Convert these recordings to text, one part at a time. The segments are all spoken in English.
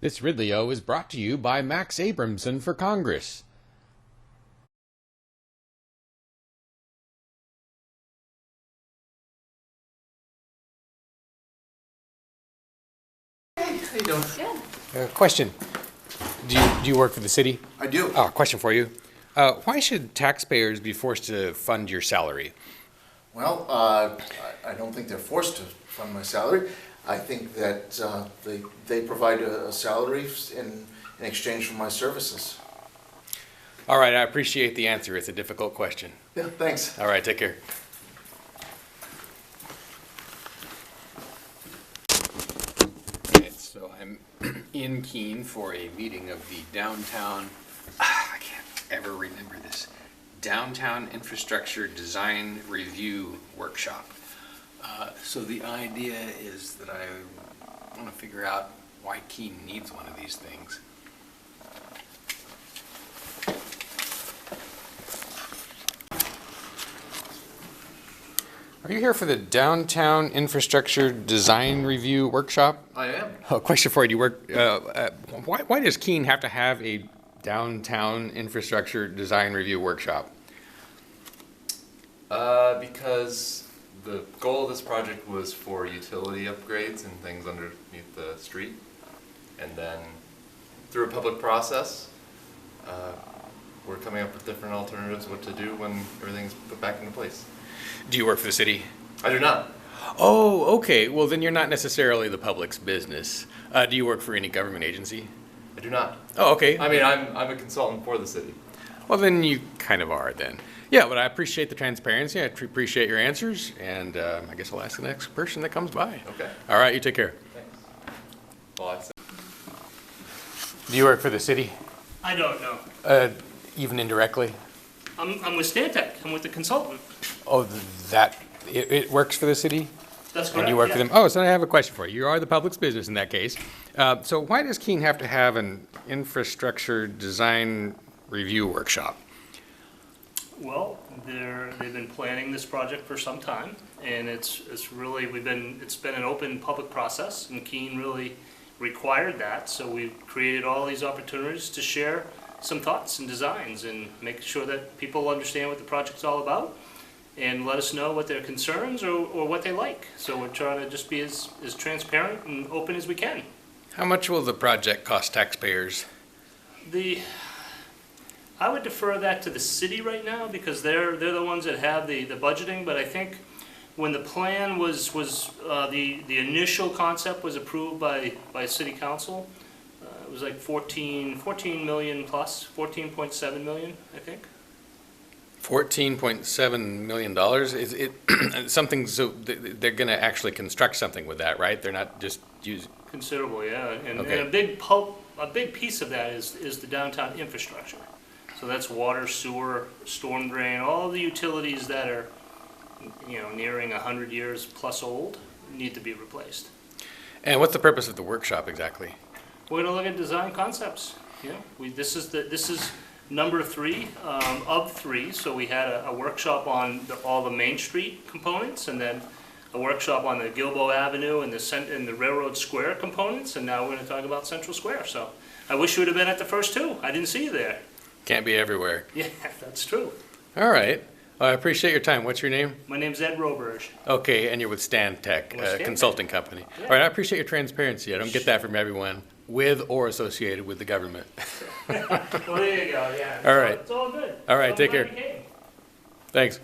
This Ridley-O is brought to you by Max Abramson for Congress. Hey, how you doing? Good. Question. Do you work for the city? I do. Oh, question for you. Why should taxpayers be forced to fund your salary? Well, I don't think they're forced to fund my salary. I think that they provide a salary in exchange for my services. All right, I appreciate the answer. It's a difficult question. Yeah, thanks. All right, take care. Okay, so I'm in Keene for a meeting of the downtown, I can't ever remember this, Downtown Infrastructure Design Review Workshop. So the idea is that I want to figure out why Keene needs one of these things. Are you here for the Downtown Infrastructure Design Review Workshop? I am. Oh, question for you. Do you work? Why does Keene have to have a Downtown Infrastructure Design Review Workshop? Because the goal of this project was for utility upgrades and things underneath the street. And then through a public process, we're coming up with different alternatives what to do when everything's put back into place. Do you work for the city? I do not. Oh, okay. Well, then you're not necessarily the public's business. Do you work for any government agency? I do not. Oh, okay. I mean, I'm a consultant for the city. Well, then you kind of are then. Yeah, but I appreciate the transparency. I appreciate your answers. And I guess I'll ask the next person that comes by. Okay. All right, you take care. Thanks. Well, I said. Do you work for the city? I don't know. Even indirectly? I'm with Stantec. I'm with the consultant. Oh, it works for the city? That's correct. And you work yeah. for them? Oh, so I have a question for you. You are the public's business in that case. So why does Keene have to have an infrastructure design review workshop? Well, they've been planning this project for some time, and it's been an open public process, and Keene really required that. So we've created all these opportunities to share some thoughts and designs and make sure that people understand what the project's all about and let us know what their concerns or what they like. So we're trying to just be as transparent and open as we can. How much will the project cost taxpayers? I would defer that to the city right now because they're the ones that have the budgeting, but I think when the plan was the initial concept was approved by city council, it was like 14 million plus, 14.7 million, I think. $14.7 million? Is it something, so they're going to actually construct something with that, right? They're not just using... Considerable, yeah. And, okay. and a big piece of that is the downtown infrastructure. So that's water, sewer, storm drain, all the utilities that are, nearing 100 years plus old need to be replaced. And what's the purpose of the workshop exactly? We're going to look at design concepts. This is number 3 of 3. So we had a workshop on all the Main Street components, and then a workshop on the Gilboa Avenue and the Railroad Square components, and now we're going to talk about Central Square. So I wish you would have been at the first 2. I didn't see you there. Can't be everywhere. Yeah, that's true. All right. Well, I appreciate your time. What's your name? My name's Ed Roberge. Okay, and you're with Stantec, With a Stantec. consulting company. Yeah. All right, I appreciate your transparency. I don't get that from everyone, with or associated with the government. Well, there you go, yeah. All right. It's all good. All right, So take I'm glad care. you came. Thanks.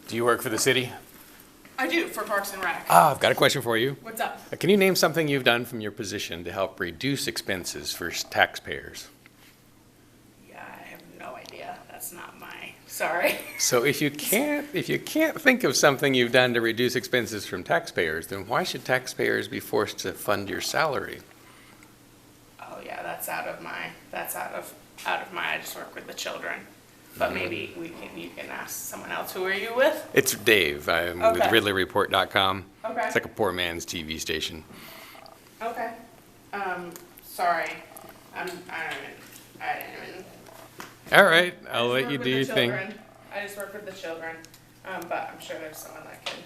Do you work for the city? I do, for Parks and Rec. I've got a question for you. What's up? Can you name something you've done from your position to help reduce expenses for taxpayers? Yeah, I have no idea. That's not sorry. So if you can't think of something you've done to reduce expenses from taxpayers, then why should taxpayers be forced to fund your salary? Oh yeah, that's out of my, I just work with the children. But maybe you can ask someone else. Who are you with? It's Dave. I'm with Okay. ridleyreport.com. Okay. It's like a poor man's TV station. Okay. Sorry. I didn't even. All right, I I'll just let work you with do the your thing. children. I just work with the children. But I'm sure there's someone that can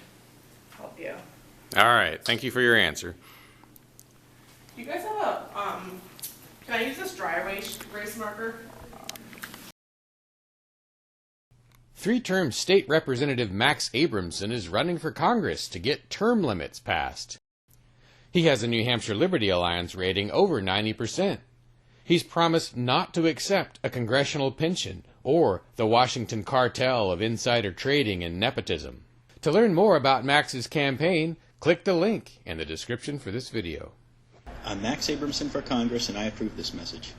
help you. All right, thank you for your answer. Do you guys have a, can I use this dry erase marker? Three-term state representative Max Abramson is running for Congress to get term limits passed. He has a New Hampshire Liberty Alliance rating over 90%. He's promised not to accept a congressional pension or the Washington cartel of insider trading and nepotism. To learn more about Max's campaign, click the link in the description for this video. I'm Max Abramson for Congress, and I approve this message.